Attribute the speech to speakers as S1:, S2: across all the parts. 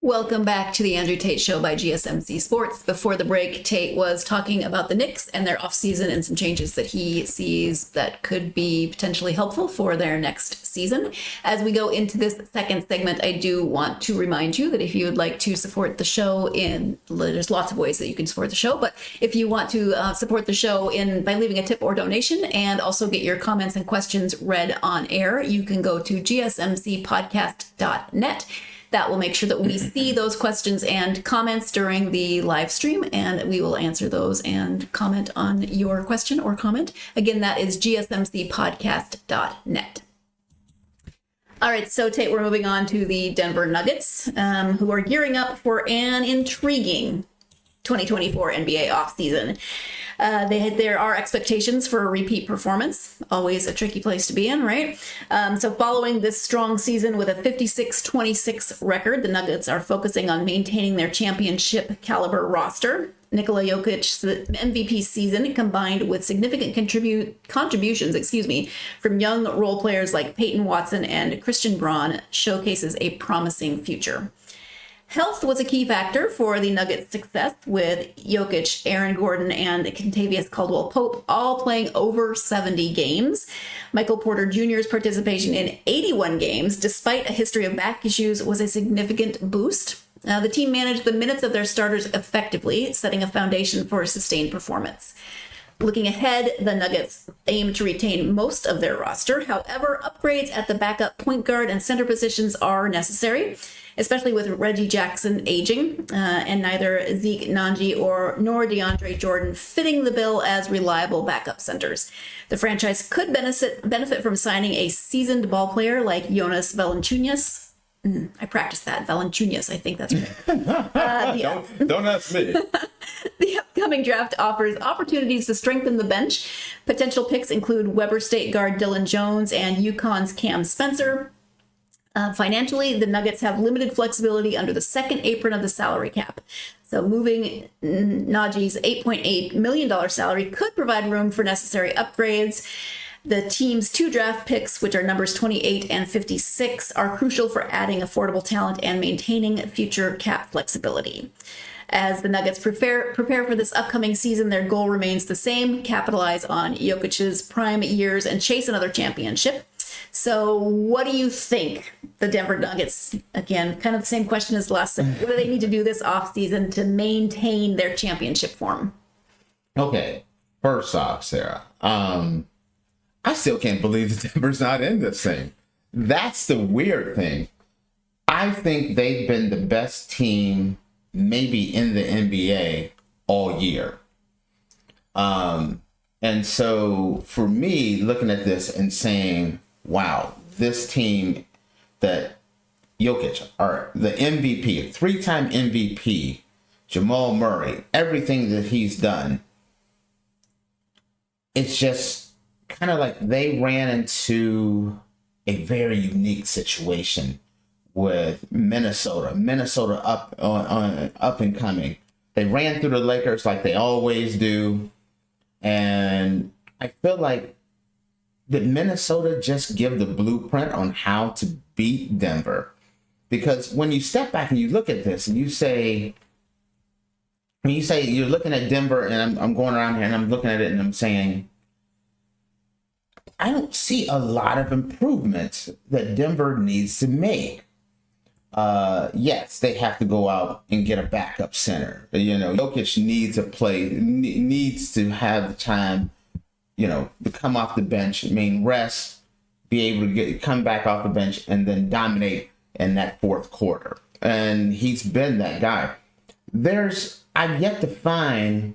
S1: Welcome back to the Andrew Tate Show by GSMC Sports. Before the break, Tate was talking about the Knicks and their offseason and some changes that he sees that could be potentially helpful for their next season. As we go into this second segment, I do want to remind you that if you would like to support the show there's lots of ways that you can support the show, but if you want to support the show by leaving a tip or donation and also get your comments and questions read on air, you can go to gsmcspodcast.net. That will make sure that we see those questions and comments during the live stream, and we will answer those and comment on your question or comment. Again, that is gsmcpodcast.net. All right, so Tate, we're moving on to the Denver Nuggets, who are gearing up for an intriguing 2024 NBA offseason. There are expectations for a repeat performance, always a tricky place to be in, right? So following this strong season with a 56-26 record, the Nuggets are focusing on maintaining their championship caliber roster. Nikola Jokic's MVP season, combined with significant contributions, from young role players like Peyton Watson and Christian Braun, showcases a promising future. Health was a key factor for the Nuggets' success, with Jokić, Aaron Gordon, and Kentavious Caldwell-Pope all playing over 70 games. Michael Porter Jr.'s participation in 81 games, despite a history of back issues, was a significant boost. The team managed the minutes of their starters effectively, setting a foundation for sustained performance. Looking ahead, the Nuggets aim to retain most of their roster. However, upgrades at the backup point guard and center positions are necessary, especially with Reggie Jackson aging, and neither Zeke Nnaji nor DeAndre Jordan fitting the bill as reliable backup centers. The franchise could benefit from signing a seasoned ball player like Jonas Valanciunas. I practiced that. Valanciunas, I think that's right.
S2: Don't ask me.
S1: The upcoming draft offers opportunities to strengthen the bench. Potential picks include Weber State guard Dylan Jones and UConn's Cam Spencer. Financially, the Nuggets have limited flexibility under the second apron of the salary cap. So moving Nnaji's $8.8 million salary could provide room for necessary upgrades. The team's 2 draft picks, which are numbers 28 and 56, are crucial for adding affordable talent and maintaining future cap flexibility. As the Nuggets prepare for this upcoming season, their goal remains the same: capitalize on Jokic's prime years and chase another championship. So what do you think the Denver Nuggets, again, kind of the same question as last time, what do they need to do this offseason to maintain their championship form?
S3: Okay, first off, Sarah, I still can't believe that Denver's not in this thing. That's the weird thing. I think they've been the best team maybe in the NBA all year. And so for me, looking at this and saying, wow, this team that Jokić, or the MVP, 3-time MVP, Jamal Murray, everything that he's done, it's just kind of like they ran into a very unique situation with Minnesota up and coming. They ran through the Lakers like they always do. And I feel like, did Minnesota just give the blueprint on how to beat Denver? Because when you step back and you look at this and you say you're looking at Denver, and I'm going around here and I'm looking at it and I'm saying, I don't see a lot of improvements that Denver needs to make. Yes, they have to go out and get a backup center. Jokić needs to have the time, to come off the bench, rest, be able to come back off the bench and then dominate in that fourth quarter. And he's been that guy. I've yet to find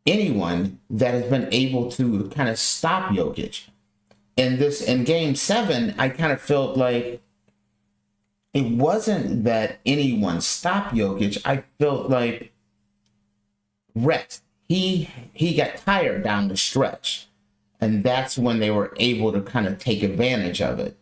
S3: anyone that has been able to kind of stop Jokić. In game 7, I kind of felt like it wasn't that anyone stopped Jokić. I felt like rest. He got tired down the stretch, and that's when they were able to kind of take advantage of it.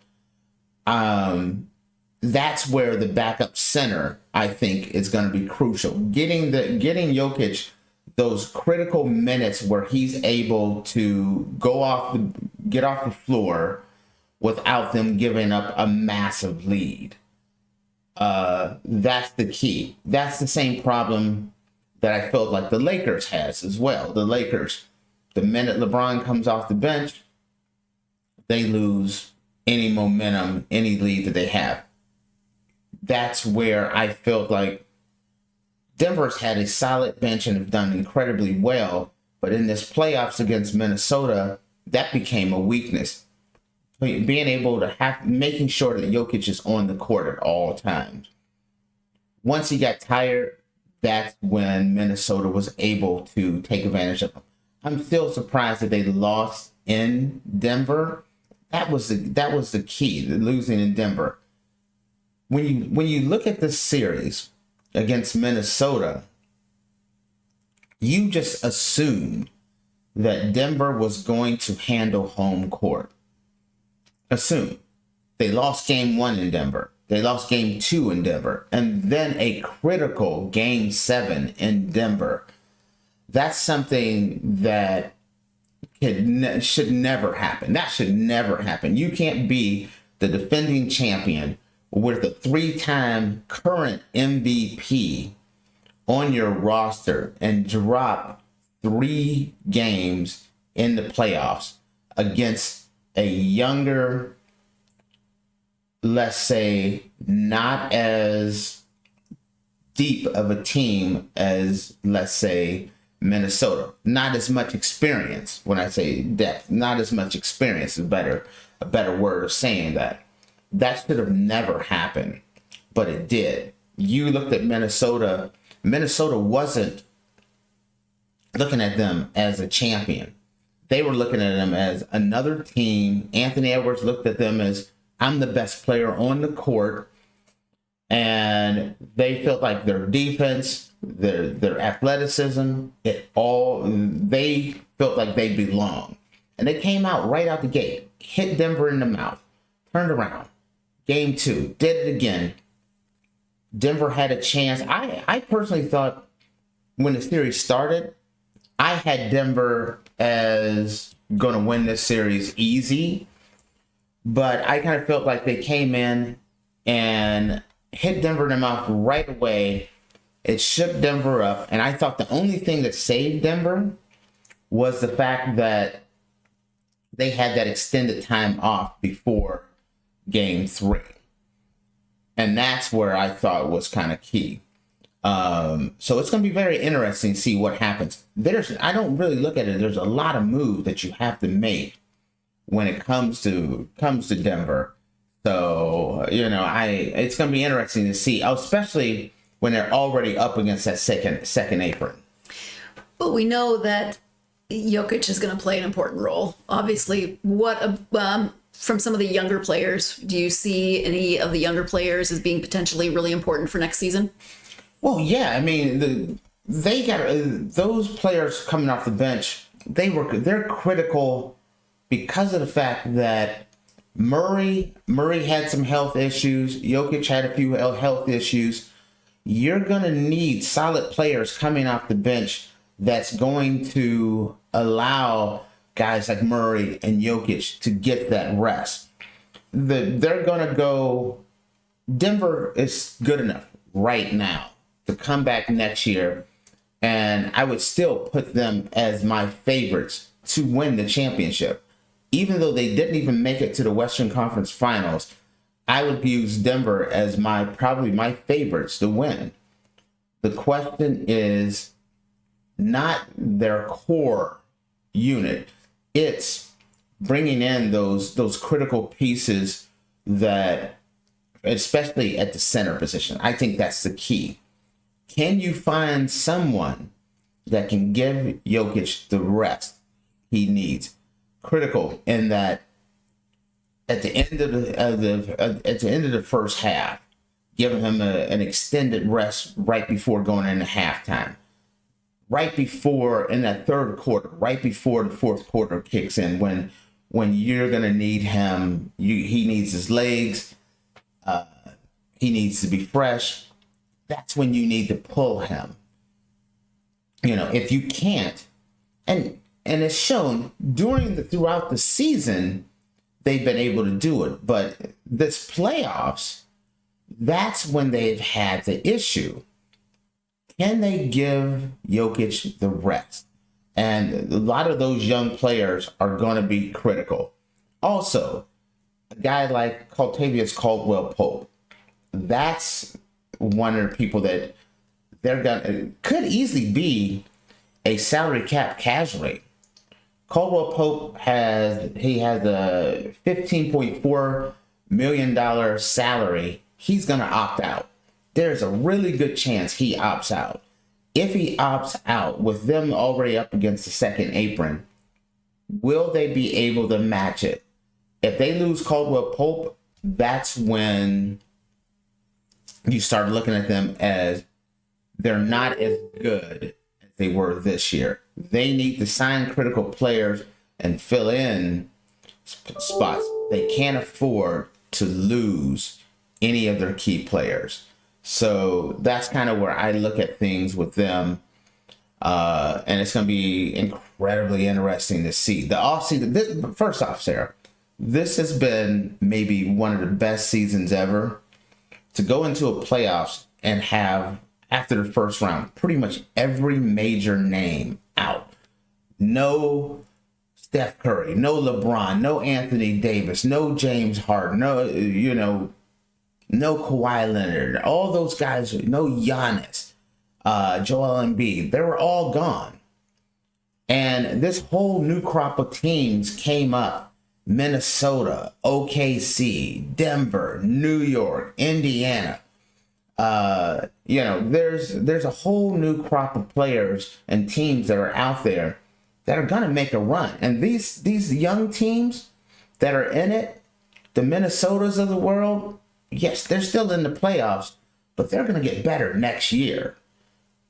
S3: That's where the backup center, I think, is going to be crucial. Getting Jokić those critical minutes where he's able to get off the floor without them giving up a massive lead. That's the key. That's the same problem that I felt like the Lakers has as well. The Lakers, the minute LeBron comes off the bench, they lose any momentum, any lead that they have. That's where I felt like Denver's had a solid bench and have done incredibly well. But in this playoffs against Minnesota, that became a weakness. Being able to making sure that Jokić is on the court at all times. Once he got tired, that's when Minnesota was able to take advantage of him. I'm still surprised that they lost in Denver. That was the key, the losing in Denver. When you look at this series against Minnesota, you just assumed that Denver was going to handle home court. Assume. They lost game 1 in Denver. They lost game 2 in Denver. And then a critical game 7 in Denver. That's something that should never happen. That should never happen. You can't be the defending champion with a 3-time current MVP on your roster and drop 3 games in the playoffs against a younger, let's say, not as deep of a team as, let's say, Minnesota. Not as much experience. When I say depth, not as much experience is a better word of saying that. That should have never happened, but it did. You looked at Minnesota. Minnesota wasn't looking at them as a champion. They were looking at them as another team. Anthony Edwards looked at them as, I'm the best player on the court. And they felt like their defense, their athleticism, they felt like they belonged. And they came out right out the gate, hit Denver in the mouth, turned around. Game 2, did it again. Denver had a chance. I personally thought when the series started, I had Denver as going to win this series easy. But I kind of felt like they came in and hit Denver in the mouth right away. It shook Denver up. And I thought the only thing that saved Denver was the fact that they had that extended time off before game 3. And that's where I thought was kind of key. So it's going to be very interesting to see what happens. I don't really look at it. There's a lot of moves that you have to make when it comes to Denver. So, it's going to be interesting to see, especially when they're already up against that second apron.
S1: Well, we know that Jokić is going to play an important role. Obviously, from some of the younger players, do you see any of the younger players as being potentially really important for next season?
S3: Well, yeah. I mean, they got those players coming off the bench. They're critical because of the fact that Murray had some health issues. Jokić had a few health issues. You're going to need solid players coming off the bench that's going to allow guys like Murray and Jokić to get that rest. They're going to go. Denver is good enough right now to come back next year, and I would still put them as my favorites to win the championship. Even though they didn't even make it to the Western Conference Finals, I would use Denver as probably my favorites to win. The question is not their core unit. It's bringing in those critical pieces that, especially at the center position, I think that's the key. Can you find someone that can give Jokić the rest he needs? Critical in that at the end of the first half, giving him an extended rest right before going into halftime. Right before, in that third quarter, right before the fourth quarter kicks in, when you're going to need him, he needs his legs, he needs to be fresh. That's when you need to pull him. If you can't, and it's shown throughout the season, they've been able to do it. But this playoffs, that's when they've had the issue. Can they give Jokić the rest? And a lot of those young players are going to be critical. Also, a guy like Contavious Caldwell-Pope, that's one of the people that could easily be a salary cap casualty. Caldwell-Pope has a $15.4 million salary. He's going to opt out. There's a really good chance he opts out. If he opts out with them already up against the second apron, will they be able to match it? If they lose Caldwell-Pope, that's when you start looking at them as they're not as good as they were this year. They need to sign critical players and fill in spots. They can't afford to lose any of their key players. So that's kind of where I look at things with them. And it's going to be incredibly interesting to see. The offseason, first off, Sarah, this has been maybe one of the best seasons ever. To go into a playoffs and have, after the first round, pretty much every major name out. No Steph Curry, no LeBron, no Anthony Davis, no James Harden, no Kawhi Leonard, all those guys, no Giannis, Joel Embiid, they were all gone. And this whole new crop of teams came up. Minnesota, OKC, Denver, New York, Indiana. There's a whole new crop of players and teams that are out there that are going to make a run. And these young teams that are in it, the Minnesotas of the world, yes, they're still in the playoffs, but they're going to get better next year.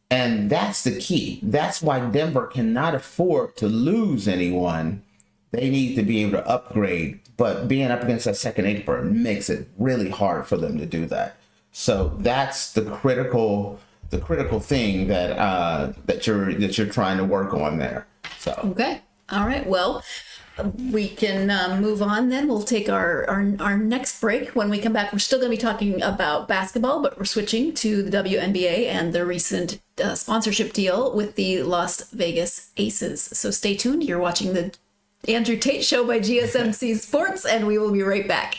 S3: And that's the key. That's why Denver cannot afford to lose anyone. They need to be able to upgrade, but being up against that second apron makes it really hard for them to do that. So that's the critical thing that you're trying to work on there. So
S1: okay, all right. Well, we can move on then. We'll take our next break. When we come back, we're still going to be talking about basketball, but we're switching to the WNBA and the recent sponsorship deal with the Las Vegas Aces. So stay tuned. You're watching the Andrew Tate Show by GSMC Sports, and we will be right back.